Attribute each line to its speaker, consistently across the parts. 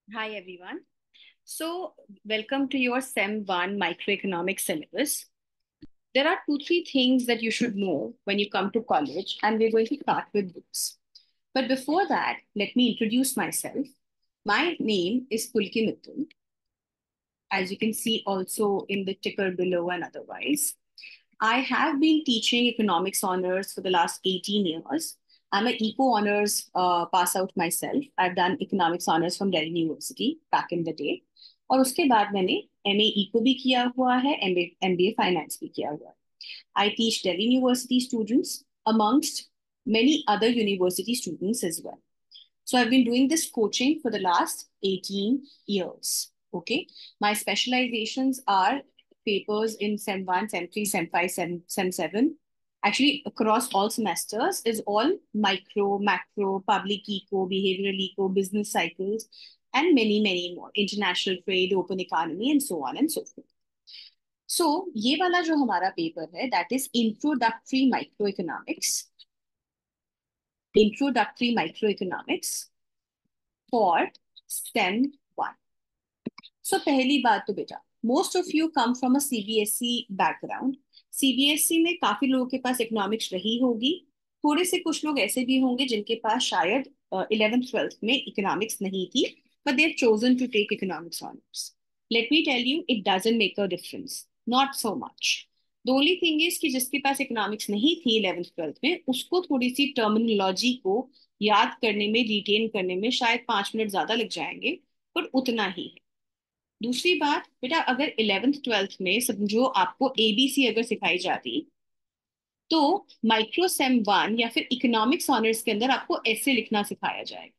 Speaker 1: Hi everyone. Welcome to your SEM 1 microeconomics syllabus. There are two, three things that you should know when you come to college, and we're going to start with books. But before that, let me introduce myself. My name is Pulki Mithun, as you can see also in the ticker below and otherwise. I have been teaching economics honors for the last 18 years. I'm an eco honors pass out myself. I've done economics honors from Delhi University back in the day. और उसके बाद मैंने MA eco भी किया हुआ है, MBA finance भी किया हुआ है. I teach Delhi University students amongst many other university students as well. So I've been doing this coaching for the last 18 years. Okay. My specializations are papers in SEM 1, SEM 3, SEM 5, SEM 7. Actually, across all semesters is all micro, macro, public eco, behavioral eco, business cycles, and many, many more. International trade, open economy, and so on and so forth. So, ये वाला जो हमारा paper है, that is introductory microeconomics. Introductory microeconomics for STEM 1. So पहली बात तो बेटा, most of you come from a CBSE background. CBSE में काफी लोगों के पास इकोनॉमिक्स रही होगी. थोड़े से कुछ लोग ऐसे भी होंगे जिनके पास शायद 11th 12th में इकोनॉमिक्स नहीं थी, but they've chosen to take economics honors. Let me tell you, it doesn't make a difference. Not so much. The only thing is कि जिसके पास इकोनॉमिक्स नहीं थी 11th 12th में, उसको थोड़ी सी टर्मिनोलॉजी को याद करने में, रिटेन करने में शायद 5 मिनट ज्यादा लग जाएंगे, पर उतना ही है. दूसरी बात बेटा, अगर 11th 12th में समझो आपको एबीसी अगर सिखाई जाती, तो माइक्रो सेम 1 या फिर इकोनॉमिक्स ऑनर्स के अंदर आपको ऐसे लिखना सिखाया जाएगा.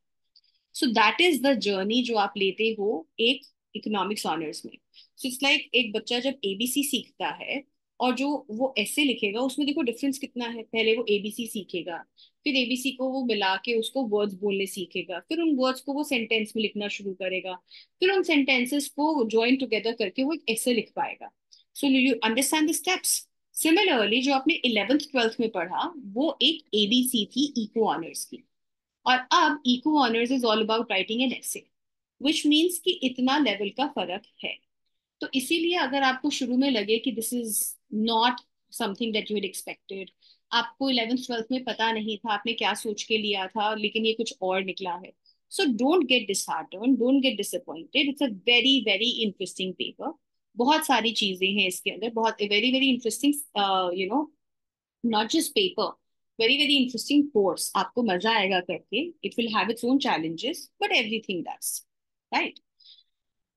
Speaker 1: सो दैट इज द जर्नी जो आप लेते हो एक इकोनॉमिक्स ऑनर्स में. सो इट्स लाइक एक बच्चा जब एबीसी सीखता है और जो वो ऐसे लिखेगा, उसमें देखो डिफरेंस कितना है. पहले वो एबीसी सीखेगा, फिर एबीसी को वो मिला के उसको वर्ड्स बोलने सीखेगा, फिर उन वर्ड्स को वो सेंटेंस में लिखना शुरू करेगा, फिर उन सेंटेंसेस को ज्वाइन टुगेदर करके वो एक ऐसे लिख पाएगा. So you understand the steps. Similarly जो आपने 11th 12th में पढ़ा, वो एक एबीसी थी इको ऑनर्स की. और अब eco honours is all about writing an essay, which means कि इतना लेवल का फर्क है. तो इसीलिए अगर आपको शुरू में लगे कि this is not something that you had expected, आपको 11th 12th में पता नहीं था आपने क्या सोच के लिया था, लेकिन ये कुछ और निकला है, so don't get disheartened, don't get disappointed. It's a very very interesting paper. बहुत सारी चीजें हैं इसके अंदर, बहुत very very interesting, you know, not just paper, very very interesting course. आपको मजा आएगा करके. It will have its own challenges, but everything does. Right.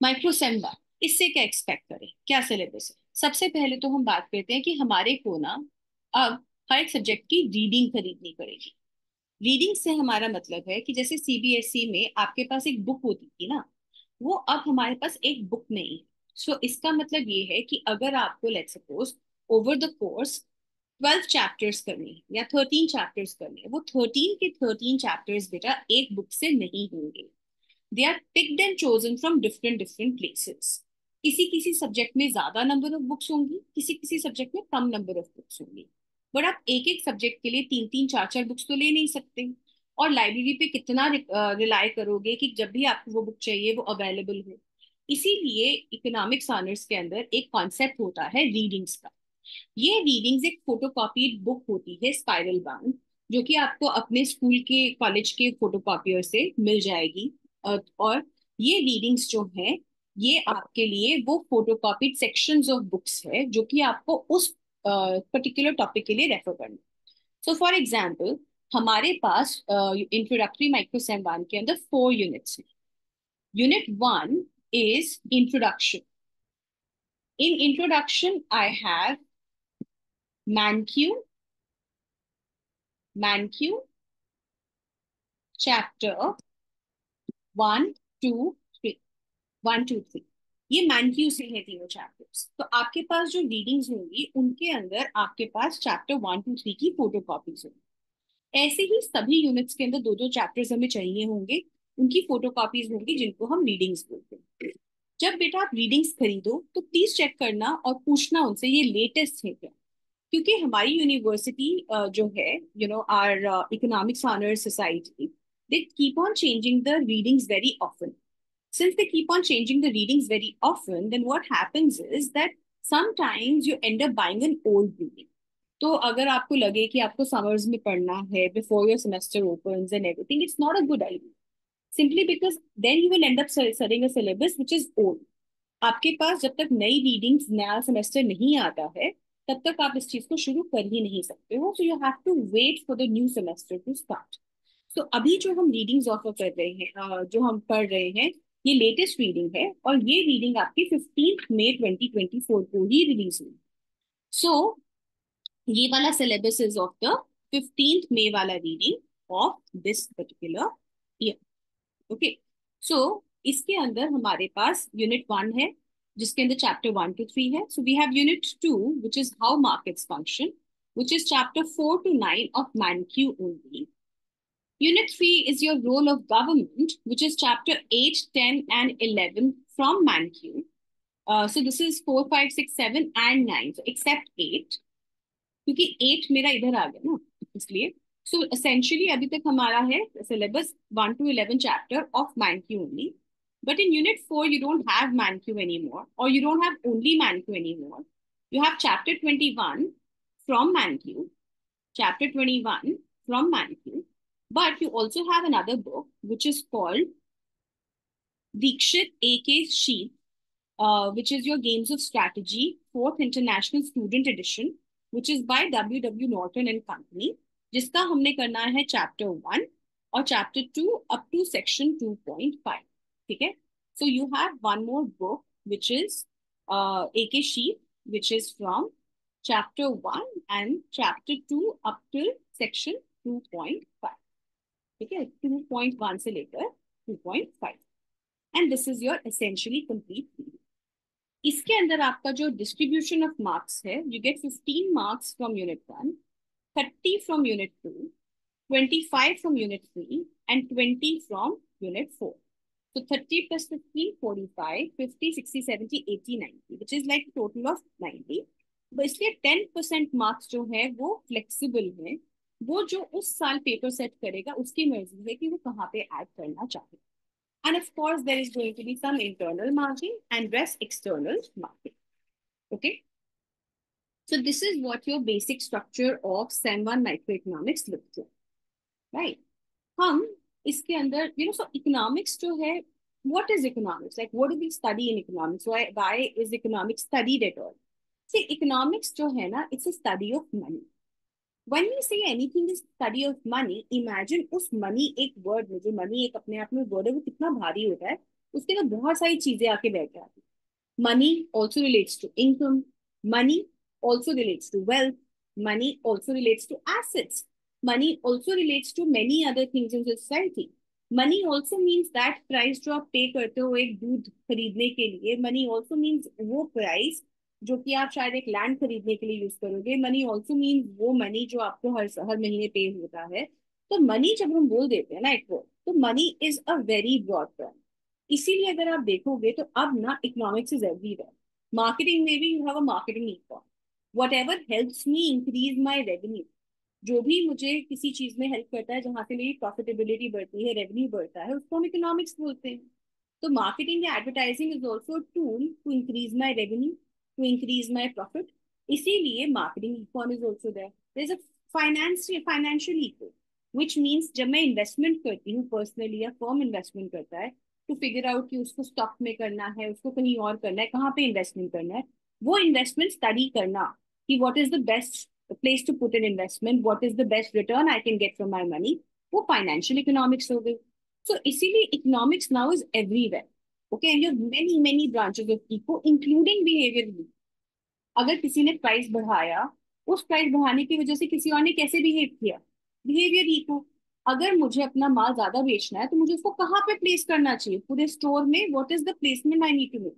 Speaker 1: माइक्रोसेम्बा, इससे क्या एक्सपेक्ट करें, क्या सिलेबस है? सबसे पहले तो हम बात करते हैं कि हमारे को ना अब हर एक सब्जेक्ट की रीडिंग खरीदनी पड़ेगी. रीडिंग से हमारा मतलब है कि जैसे सीबीएसई में आपके पास एक बुक होती थी ना, वो अब हमारे पास एक बुक नहीं है. सो इसका मतलब ये है कि अगर आपको let's suppose over the course 12 chapters करने हैं या 13 चैप्टर्स करने हैं, वो 13 के 13 चैप्टर्स बेटा एक बुक से नहीं होंगे. They are picked and chosen from different different places. किसी किसी सब्जेक्ट में ज्यादा नंबर ऑफ बुक्स होंगी, किसी किसी सब्जेक्ट में कम नंबर ऑफ बुक्स होंगी. बट आप एक एक सब्जेक्ट के लिए तीन तीन चार चार बुक्स तो ले नहीं सकते. और लाइब्रेरी पे कितना रिलाय करोगे कि जब भी आपको वो बुक चाहिए वो अवेलेबल हो. इसीलिए इकोनॉमिक्स ऑनर्स के अंदर एक कॉन्सेप्ट होता है रीडिंग्स का. ये रीडिंग्स एक फोटोकॉपीड बुक होती है, स्पाइरल बाउंड, जो कि आपको अपने स्कूल के कॉलेज के फोटोकॉपियर से मिल जाएगी. और ये रीडिंग्स जो है, ये आपके लिए वो फोटोकॉपीड सेक्शंस ऑफ बुक्स है जो कि आपको उस पर्टिकुलर टॉपिक के लिए रेफर करना. सो फॉर एग्जाम्पल, हमारे पास इंट्रोडक्टरी माइक्रोसेम 1 के अंदर 4 यूनिट्स हैं. Unit 1 is introduction. In introduction I have Mankiw, Mankiw chapter 1 2 3, 1 2 3. ये मैनक्यू से है तीनों चैप्टर्स. तो आपके पास जो रीडिंग्स होंगी उनके अंदर आपके पास चैप्टर 1 2 3 की फोटो कॉपीज होंगी. ऐसे ही सभी यूनिट्स के अंदर दो दो चैप्टर्स हमें चाहिए होंगे, उनकी फोटो कॉपीज होंगी जिनको हम रीडिंग्स बोलते हैं. जब बेटा आप रीडिंग्स खरीदो तो प्लीज चेक करना और पूछना उनसे ये लेटेस्ट है क्या. क्योंकि हमारी यूनिवर्सिटी जो है, you know, our economics honours society, they keep on changing the readings very often. Since they keep on changing the readings very often, then what happens is that sometimes you end up buying an old reading. तो अगर आपको लगे कि आपको summers में पढ़ना है before your semester opens and everything, it's not a good idea, simply because then you will end up studying a syllabus which is old. आपके पास जब तक नई रीडिंग्स, नया सेमेस्टर नहीं आता है, तब तक आप इस चीज को शुरू कर ही नहीं सकते हो. So you have to wait for the new semester to start. तो अभी जो हम रीडिंग्स ऑफर कर रहे हैं, जो हम पढ़ रहे हैं, ये लेटेस्ट रीडिंग है, और ये रीडिंग आपकी 15 मई 2024 को ही रिलीज हुई. सो ये वाला syllabus is of the 15 May वाला reading of this particular year. Okay. So इसके अंदर हमारे पास यूनिट 1 है, जिसके अंदर चैप्टर 1 to 3 है. So we have unit 2 which is how markets function, which is chapter 4 to 9 of ManQ only. Unit 3 is your role of government, which is chapter 8, 10, and 11 from ManQ. So this is 4, 5, 6, 7, and 9. So except 8, क्योंकि 8 मेरा इधर आ गया ना, इसलिए. So essentially अभी तक हमारा है syllabus 1 to 11 chapter of Mankiw only. But in unit 4 you don't have ManQ anymore, or you don't have only ManQ anymore. You have chapter 21 from ManQ, chapter 21 from ManQ, but you also have another book which is called Dikshit A.K. Sheet, which is your Games of Strategy, 4th International Student Edition, which is by W. Norton and Company, जिसका हमने करना है chapter 1 और chapter 2 up to section 2.5. ठीक है. So you have one more book which is A.K. Sheet, which is from chapter 1 and chapter 2 up till section 2.5. ठीक है. 2.1 से लेकर 2.5. And this is your essentially complete reading. इसके अंदर आपका जो डिस्ट्रीब्यूशन ऑफ मार्क्स है, you get 15 marks from unit 1, 30 from unit 2, 25 from unit 3, and 20 from unit 4. So 30 plus 15, 45, 50, 60, 70, 80, 90, which is like total of 90. but इसलिए 10% मार्क्स जो है वो flexible है. वो जो उस साल पेपर सेट करेगा उसकी मर्जी है कि वो कहाँ पे ऐड करना चाहे. And of course, there is going to be some internal margin and rest external margin. Okay. So this is what your basic structure of Sem 1 microeconomics looks like, right? हम इसके अंदर, so economics जो है, what is economics? Like, what do we study in economics? Why is economics studied at all? See, economics जो है ना, it's a study of money. When we say anything is study of money, imagine उस money एक word में, जो money एक अपने आप में word है, वो कितना भारी होता है. उसके अंदर बहुत सारी चीजें आके बैठ जाती. Money also relates to income. Money also relates to wealth. Money also relates to assets. Money also relates to many other things in society. Money also means that price जो आप पे करते हो एक दूध खरीदने के लिए. Money also means वो price जो कि आप शायद एक लैंड खरीदने के लिए यूज करोगे. मनी ऑल्सो मीन वो मनी जो आपको हर महीने पे होता है. तो मनी जब हम बोल देते हैं ना एक वर्ड, तो money is a very broad term. इसीलिए अगर आप देखोगे तो अब ना इकोनॉमिक्स इज एवरीवेयर. मार्केटिंग में भी you have a marketing economics. What ever helps me increase my revenue, जो भी मुझे किसी चीज में हेल्प करता है, जहां से मेरी प्रॉफिटेबिलिटी बढ़ती है, रेवेन्यू बढ़ता है, उसको हम इकोनॉमिक्स बोलते हैं. तो मार्केटिंग या advertising is also tool to increase my revenue, to increase my profit. इसीलिए marketing econ is also there. There is a financial eco, which means जब मैं इन्वेस्टमेंट करती हूँ पर्सनली या फर्म इन्वेस्टमेंट करता है, टू फिगर आउट कि उसको स्टॉक में करना है, उसको कहीं और करना है, कहाँ पे इन्वेस्टमेंट करना है, वो इन्वेस्टमेंट स्टडी करना कि what is the best place to put an investment, what is the best return I can get from my money, वो financial economics हो गई. So इसीलिए economics now is everywhere. Okay, and you have many branches of eco, including behavior. अगर किसी ने price बढ़ाया, उस price बढ़ाने की वजह से किसी और ने कैसे बिहेव किया, बिहेवियर इको. अगर मुझे अपना माल ज्यादा बेचना है तो मुझे उसको कहाँ पे प्लेस करना चाहिए पूरे स्टोर में, what is the placement I need to make.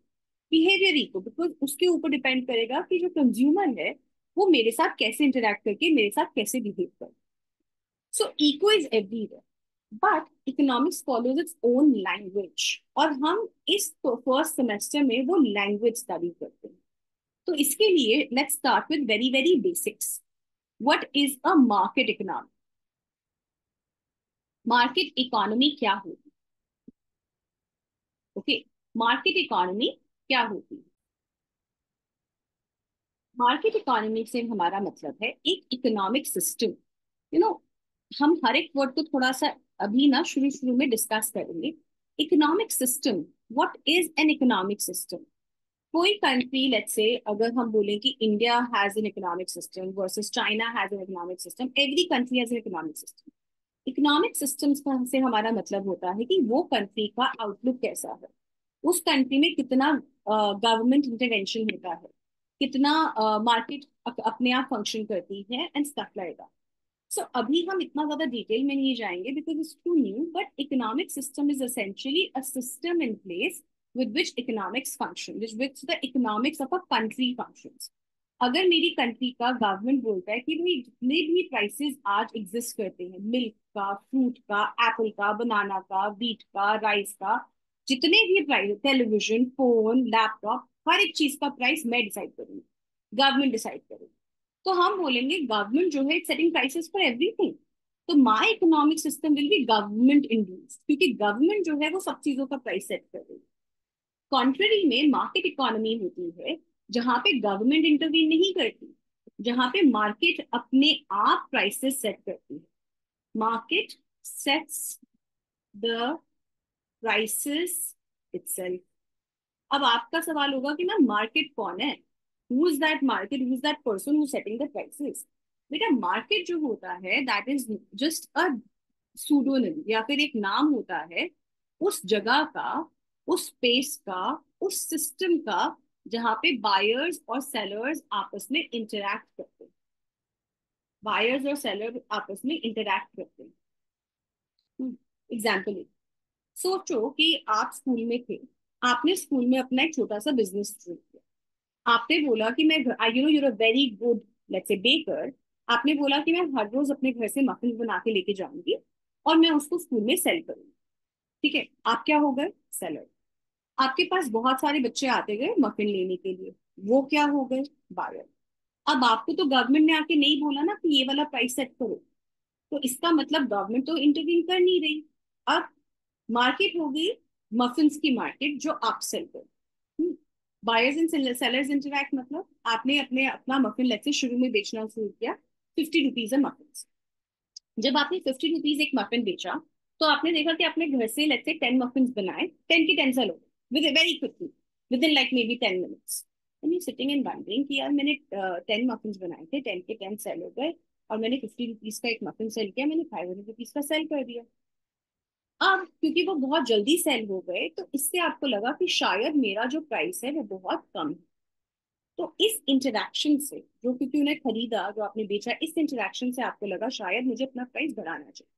Speaker 1: Behaviour eco, because उसके ऊपर डिपेंड करेगा कि जो कंज्यूमर है वो मेरे साथ कैसे इंटरेक्ट करके मेरे साथ कैसे बिहेव करे. So eco is everywhere, but economics follows its own language, और हम इस फर्स्ट सेमेस्टर में वो लैंग्वेज स्टडी करते हैं. तो इसके लिए let's start with very basics. What is a market economy? Market economy क्या होगी? ओके, मार्केट इकोनॉमी क्या होती है? मार्केट इकोनॉमी से हमारा मतलब है एक इकोनॉमिक सिस्टम। यू नो, हम हर एक वर्ड को थोड़ा सा अभी ना शुरू शुरू में डिस्कस करेंगे। Economic system, what is an economic system? कोई कंट्री, लेट्स से अगर हम बोलें कि India has an economic system versus China has an economic system, every country has an economic system. Economic systems का से हमारा मतलब होता है कि वो कंट्री का आउटलुक कैसा है, उस कंट्री में कितना गवर्नमेंट इंटरवेंशन होता है, कितना मार्केट अपने आप फंक्शन करती है and stuff like that. So अभी हम इतना ज्यादा डिटेल में नहीं जाएंगे because it's too new, but economic system is essentially a system in place with which economics function, which the economics of a country functions. अगर मेरी कंट्री का गवर्नमेंट बोलता है कि भाई जितने भी प्राइसेस आज एग्जिस्ट करते हैं, मिल्क का, फ्रूट का, एप्पल का, बनाना का, बीट का, राइस का, जितने भी प्राइस, टेलीविजन, फोन, लैपटॉप, हर एक चीज का प्राइस मैं डिसाइड करूंगी, गवर्नमेंट डिसाइड करूंगी। तो हम बोलेंगे गवर्नमेंट जो है सेटिंग प्राइसेस फॉर एवरीथिंग। तो my economic system will be government induced, क्योंकि गवर्नमेंट जो है वो सब चीजों का प्राइस सेट कर रही है। कॉन्ट्ररी में मार्केट इकोनॉमी होती है जहां पे गवर्नमेंट इंटरवीन नहीं करती, जहां पे मार्केट अपने आप प्राइसेस सेट करती है। Market sets the prices itself. अब आपका सवाल होगा कि मैम मार्केट कौन है? Who is that market, who is that person who setting the prices? बेटा मार्केट जो होता है दैट इज जस्ट अ सूडोनिम, या फिर एक नाम होता है उस जगह का, उस स्पेस का, उस सिस्टम का, जहां पे बायर्स और सेलर्स आपस में इंटरैक्ट करते हैं। बायर्स और सेलर आपस में इंटरैक्ट करते हैं। एग्जाम्पल, सोचो कि आप स्कूल में थे, आपने स्कूल में अपना एक छोटा सा बिजनेस शुरू किया। आपने बोला कि मैं, you know you're a very good let's say baker, आपने बोला कि मैं हर रोज अपने घर से मफिन बना के लेके जाऊंगी और मैं उसको स्कूल में सेल करूंगी। ठीक है, आप क्या हो गए? सेलर। आपके पास बहुत सारे बच्चे आते गए मफिन लेने के लिए, वो क्या हो गए? बायर। अब आपको तो गवर्नमेंट ने आके नहीं बोला ना कि ये वाला प्राइस सेट करो, तो इसका मतलब गवर्नमेंट तो इंटरवीन कर नहीं रही। अब मार्केट हो गई मफिन्स की मार्केट जो आप सेल करो। बायर्स एंड सेलर्स इंटरैक्ट, मतलब आपने अपने अपना मफिन लेट्स से शुरू में बेचना शुरू किया, 50 रुपीज है मफिन। जब आपने 50 रुपीज एक मफिन बेचा, तो आपने देखा कि आपने घर से लेट्स से 10 मफिन बनाए, 10 के 10 सेल हो गए with very quickly, with in like may be 10 minutes. And you sitting and wondering कि यार मैंने 10 मफिन बनाए थे, 10 के 10 सेल हो गए, और मैंने 50 रुपीज का एक मफिन सेल किया, मैंने 500 रुपीज का सेल कर दिया। अब क्योंकि वो बहुत जल्दी सेल हो गए, तो इससे आपको लगा कि शायद मेरा जो प्राइस है वो बहुत कम है। तो इस इंटरैक्शन से, जो क्योंकि उन्हें खरीदा, जो आपने बेचा, इस इंटरैक्शन से आपको लगा शायद मुझे अपना प्राइस बढ़ाना चाहिए,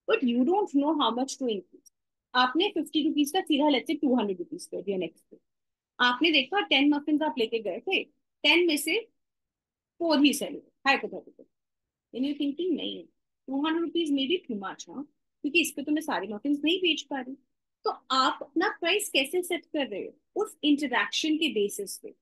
Speaker 1: but you don't know how much to increase. आपने 50 रुपीज का सीधा लेट्स से 200 रुपीज कर दिया नेक्स्ट डे। आपने देखा 10 मफिन आप लेके गए थे, 10 में से 4 ही सेल हुए, हाइपोथेटिकल। यानी यू थिंकिंग नहीं, 200 रुपीज में भी टू मच, हाँ, क्योंकि इस पे तो मैं सारे मफिन नहीं बेच पा रही। तो आप अपना प्राइस कैसे सेट कर रहे हो? उस इंटरैक्शन के बेसिस पे।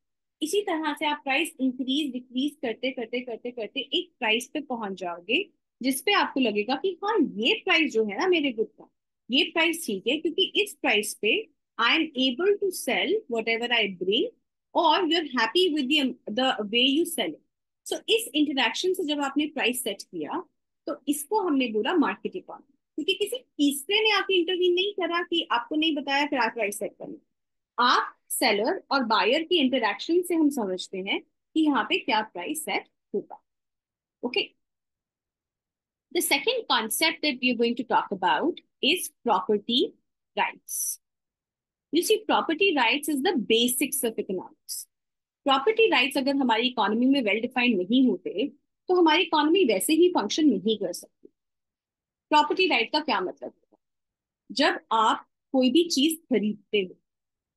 Speaker 1: इसी तरह से आप प्राइस इंक्रीज डिक्रीज करते करते करते करते एक प्राइस पे पहुंच जाओगे जिसपे आपको लगेगा कि हाँ, ये प्राइस जो है ना मेरे गुड का, ये प्राइस ठीक है, क्योंकि इस प्राइस पे I am able to sell whatever I bring, और you are happy with the way you sell. So इस इंटरैक्शन से जब आपने प्राइस सेट किया, तो इसको हमने बोला मार्केट इकोनॉमी, क्योंकि किसी तीसरे ने आके इंटरवीन नहीं करा कि आपको नहीं बताया फिर आप प्राइस सेट करना। आप सेलर और बायर की इंटरैक्शन से हम समझते हैं कि यहाँ पे क्या प्राइस सेट होगा। Okay, the second concept that we are going to talk about is property rights. You see, property rights is the basics of economics. Property rights अगर हमारी इकोनॉमी में वेल डिफाइंड नहीं होते, तो हमारी इकोनॉमी वैसे ही function नहीं कर सकती। प्रॉपर्टी राइट का क्या मतलब है? जब आप कोई भी चीज खरीदते हो,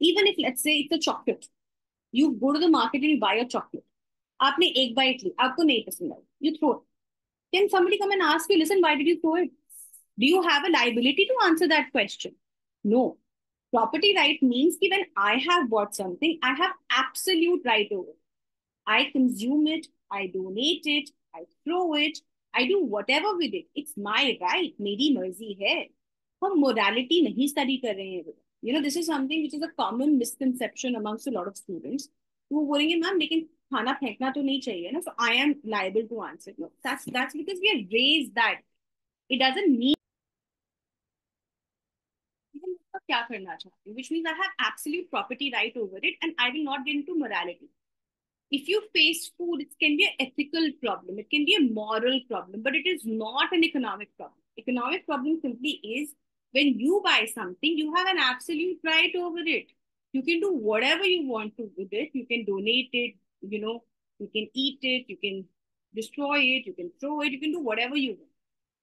Speaker 1: even if let's say it's a chocolate, you go to the market and buy a chocolate, आपने एक बाइट ली, आपको नहीं पसंद आई, you throw it. Can somebody come and ask you, listen, why did you throw it? Do you have a liability to answer that question? No. Property right means that when I have bought something, I have absolute right over it. I consume it, I donate it, I throw it, I do whatever with it. It's my right. मेरी मर्जी है। हम morality नहीं study कर रहे हैं, This is something which is a common misconception amongst a lot of students. वो बोलेंगे मैम लेकिन खाना फेंकना तो नहीं चाहिए ना, so I am liable to answer. No, that's because we are raised that it doesn't mean क्या करना चाहती हूँ, which means I have absolute property right over it and I will not get into morality. If you face food, it can be an ethical problem, it can be a moral problem, but it is not an economic problem. Economic problem simply is when you buy something, you have an absolute right over it. You can do whatever you want to with it. You can donate it, you can eat it, you can destroy it, you can throw it, you can do whatever you want.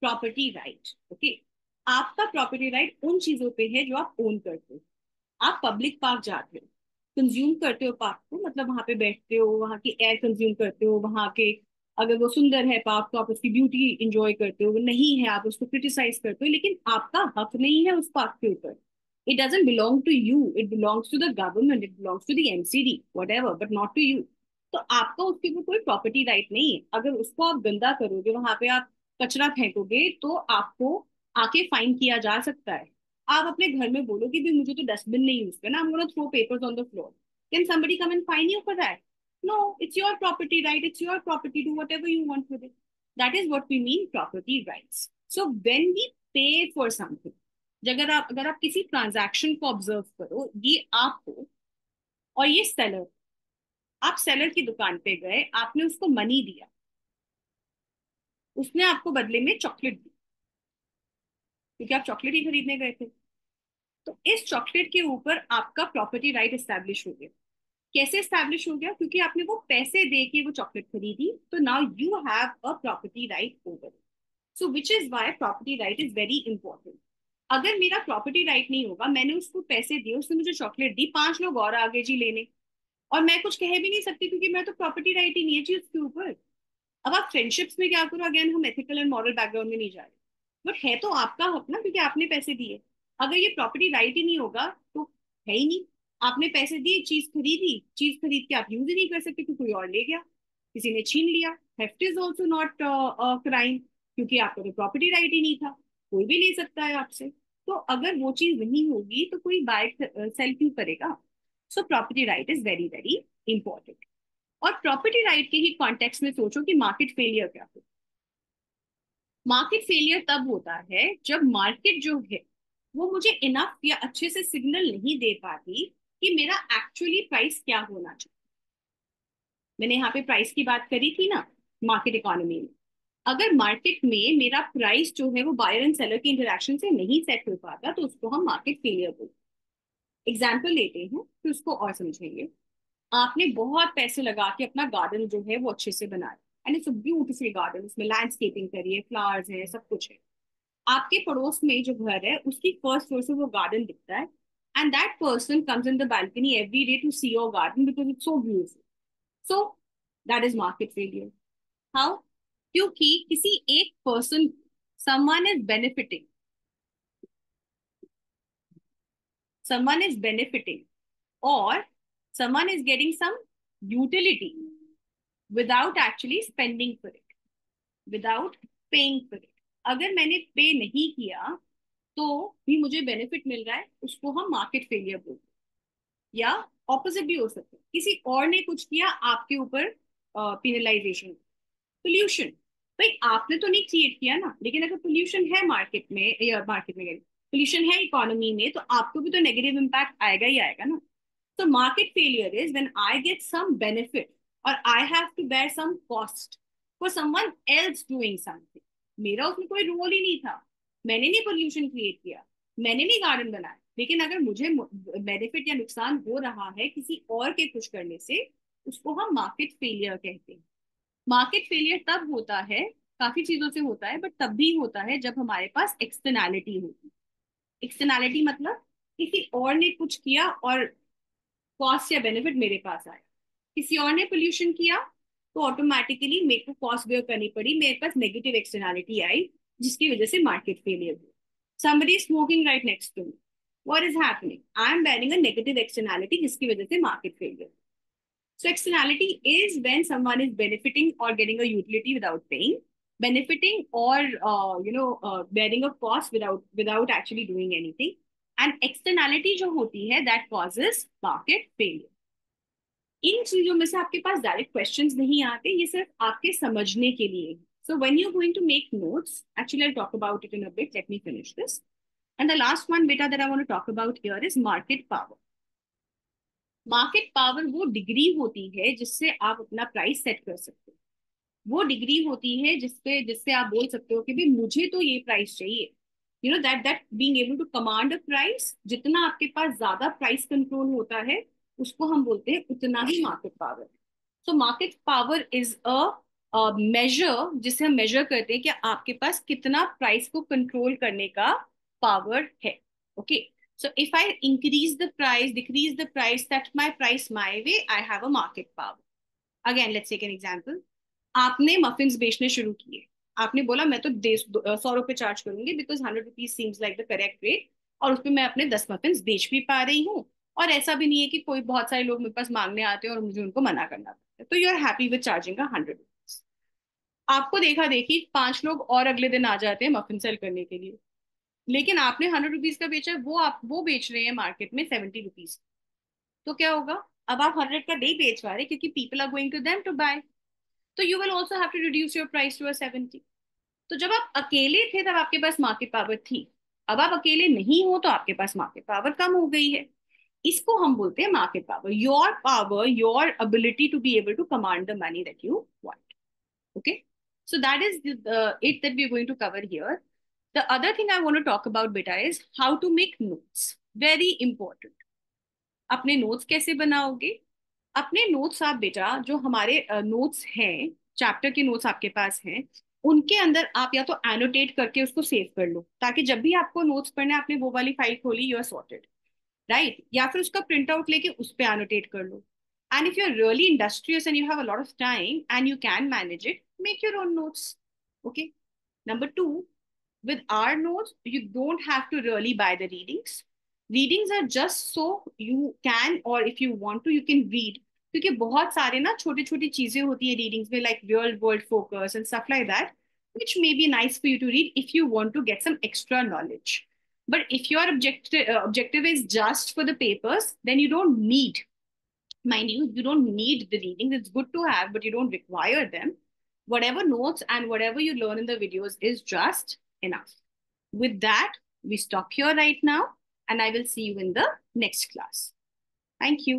Speaker 1: Property right. Okay. आपका property right उन चीजों पे है जो आप own करते हो. आप पब्लिक पार्क जाते हो, कंज्यूम करते हो पार्क को, मतलब वहां पे बैठते हो, वहां की एयर कंज्यूम करते हो, वहां के अगर वो सुंदर है पार्क तो आप उसकी ब्यूटी इंजॉय करते हो, वो नहीं है आप उसको क्रिटिसाइज करते हो, लेकिन आपका हक नहीं है उस पार्क के ऊपर. It doesn't belong to you, it belongs to the government, it belongs to the MCD whatever, but not to you. तो आपका उसके ऊपर कोई प्रॉपर्टी राइट नहीं है. अगर उसको आप गंदा करोगे, वहां पे आप कचरा फेंकोगे, तो आपको आके फाइन किया जा सकता है. आप अपने घर में बोलो कि भी मुझे तो डस्टबिन नहीं यूज करना, I am gonna throw papers on the floor. Can somebody come and fine you for that? No, it's your property right, it's your property, do whatever you want with it. That is what we mean property rights. So when we pay for something, अगर आप किसी transaction को observe करो, ये आप हो और ये सेलर. आप सेलर की दुकान पे गए, आपने उसको मनी दिया, उसने आपको बदले में चॉकलेट दी, क्योंकि आप चॉकलेट ही खरीदने गए थे. तो इस चॉकलेट के ऊपर आपका प्रॉपर्टी राइट एस्टैब्लिश हो गया. कैसे एस्टैब्लिश हो गया? क्योंकि आपने वो पैसे दे के वो चॉकलेट खरीदी, तो now you have a property right over. So which is why property right is very important. अगर मेरा प्रॉपर्टी राइट नहीं होगा, मैंने उसको पैसे दिए, उसने मुझे चॉकलेट दी, 5 लोग और आगे जी लेने, और मैं कुछ कह भी नहीं सकती क्योंकि मैं तो प्रॉपर्टी राइट ही नहीं है चीज के ऊपर. अब आप फ्रेंडशिप्स में क्या करो, अगेन हम एथिकल एंड मॉरल बैकग्राउंड में नहीं जा रहे, बट है तो आपका हक ना, क्योंकि आपने पैसे दिए. अगर ये प्रॉपर्टी राइट ही नहीं होगा तो है ही नहीं. आपने पैसे दिए, चीज खरीदी, चीज खरीद के आप यूज ही नहीं कर सकते क्योंकि कोई और ले गया, किसी ने छीन लिया. Theft is also not crime, क्योंकि आपका तो प्रॉपर्टी राइट ही नहीं था, कोई भी ले सकता है आपसे. तो अगर वो चीज नहीं होगी तो कोई बाय सेल क्यों करेगा? So property right is very very important. और प्रॉपर्टी राइट के ही कॉन्टेक्स्ट में सोचो कि मार्केट फेलियर क्या हो. मार्केट फेलियर तब होता है जब मार्केट जो है वो मुझे इनफ या अच्छे से सिग्नल नहीं दे पाती कि मेरा एक्चुअली प्राइस क्या होना चाहिए. मैंने यहाँ पे प्राइस की बात करी थी ना, मार्केट इकोनॉमी में. अगर मार्केट में मेरा प्राइस जो है वो बायर एंड सेलर की इंटरेक्शन से नहीं सेट हो पाता, तो उसको हम मार्केट फेलियर बोलते हैं. एग्जाम्पल लेते हैं तो उसको और समझेंगे. आपने बहुत पैसे लगा के अपना गार्डन जो है वो अच्छे से बनाया, and it's a beautiful garden, उसमें लैंडस्केपिंग करी है, फ्लावर्स है, सब कुछ है. आपके पड़ोस में जो घर है उसकी फर्स्ट फ्लोर से वो गार्डन दिखता है, and that person comes in the balcony every day to see your garden because it's so beautiful. So that is market failure. How? क्योंकि किसी एक person, someone is benefiting, someone is benefiting, or someone is getting some utility without actually spending for it, without paying for it. अगर मैंने पे नहीं किया तो भी मुझे बेनिफिट मिल रहा है, उसको हम मार्केट फेलियर बोलते हैं. या ऑपोजिट भी हो सकता है, किसी और ने कुछ किया आपके ऊपर, पिनलाइजेशन. पोल्यूशन, भाई आपने तो नहीं क्रिएट किया ना, लेकिन अगर पोल्यूशन है मार्केट में, या मार्केट में पोल्यूशन है इकोनॉमी में, तो आपको भी तो नेगेटिव इम्पैक्ट आएगा ही आएगा ना. So market failure is when I get some benefit or I have to bear some cost for someone else doing something. मेरा उसमें कोई रोल ही नहीं था, मैंने नहीं पोल्यूशन क्रिएट किया, मैंने नहीं गार्डन बनाया, लेकिन अगर मुझे बेनिफिट या नुकसान हो रहा है किसी और के कुछ करने से, उसको हम मार्केट फेलियर कहते हैं. मार्केट फेलियर तब होता है, काफी चीजों से होता है, बट तब भी होता है जब हमारे पास एक्सटर्नैलिटी होती. एक्सटर्नैलिटी मतलब किसी और ने कुछ किया और कॉस्ट या बेनिफिट मेरे पास आया. किसी और ने पोल्यूशन किया तो ऑटोमेटिकली मेरे को कॉस्ट बेयर करनी पड़ी, मेरे पास नेगेटिव एक्सटर्नैलिटी आई, जिसकी वजह से मार्केट फेलियर हुआ. somebody is smoking right next to me, what is happening? I am bearing a negative externality, जिसकी वजह से market failure. So externality is when someone is benefiting or getting a utility without paying, benefiting or bearing a cost without actually doing anything, and externality जो होती है that causes market failure. इन चीजों में से आपके पास डायरेक्ट क्वेश्चंस नहीं आते, ये सिर्फ आपके समझने के लिए। So when you going to make notes, actually I talk about it in a bit, let me finish this. And the last one बेटा that I want to talk about here is market power. Market power वो degree होती है जिससे आप अपना price set कर सकते हो। वो डिग्री होती है जिसपे जिससे आप बोल सकते हो कि भाई मुझे तो ये प्राइस चाहिए। You know that being able to command a price, जितना आपके पास ज्यादा प्राइस कंट्रोल होता है उसको हम बोलते हैं उतना ही market power. So market power is a measure जिसे हम मेजर करते हैं कि आपके पास कितना प्राइस को कंट्रोल करने का पावर है। Okay, so if I increase the price, decrease the price, that's my price my way, I have a market power. Again let's take an example. आपने मफिन्स बेचने शुरू किए। आपने बोला मैं तो 100 रुपए चार्ज करूंगी because 100 rupees seems like the correct rate, और उसपे मैं अपने 10 मफिन्स बेच भी पा रही हूँ। और ऐसा भी नहीं है कि कोई बहुत सारे लोग मेरे पास मांगने आते हैं और मुझे उनको मना करना पड़ता है, तो you are happy with charging 100 rupees. आपको देखा देखी 5 लोग और अगले दिन आ जाते हैं मफिन सेल करने के लिए, लेकिन आपने 100 रुपीज का बेचा, वो बेच रहे हैं मार्केट में 70 रुपीज। तो क्या होगा? अब आप 100 का नहीं बेच पा रहे क्योंकि people are going to them to buy, तो you will also have to reduce your price to a 70। तो जब आप अकेले थे तब आपके पास मार्केट पावर थी, अब आप अकेले नहीं हो तो आपके पास मार्केट पावर कम हो गई है। इसको हम बोलते हैं market power, your ability to be able to command the money that you want. Okay, so that is it that we are going to cover here. The other thing I want to talk about beta is how to make notes. Very important. अपने notes कैसे बनाओगे? अपने notes आप बेटा, जो हमारे notes हैं, chapter के नोट्स आपके पास हैं, उनके अंदर आप या तो एनोटेट करके उसको सेव कर लो, ताकि जब भी आपको नोट्स पढ़ने, आपने वो वाली फाइल खोली, यू आर सॉर्टेड, राइट? या फिर उसका प्रिंट आउट लेके उस पर एनोटेट कर लो। And if you are really industrious and you have a lot of time and you can manage it, make your own notes. Okay, number two, with our notes you don't have to really buy the readings are just so you can, or if you want to you can read, क्योंकि बहुत सारे ना छोटी छोटी चीजें होती है readings में, like real world focus and stuff like that, which may be nice for you to read if you want to get some extra knowledge. But if your objective is just for the papers, then you don't need, mind you don't need the readings. It's good to have, but you don't require them. Whatever notes and whatever you learn in the videos is just enough. With that, we stop here right now, and I will see you in the next class. Thank you.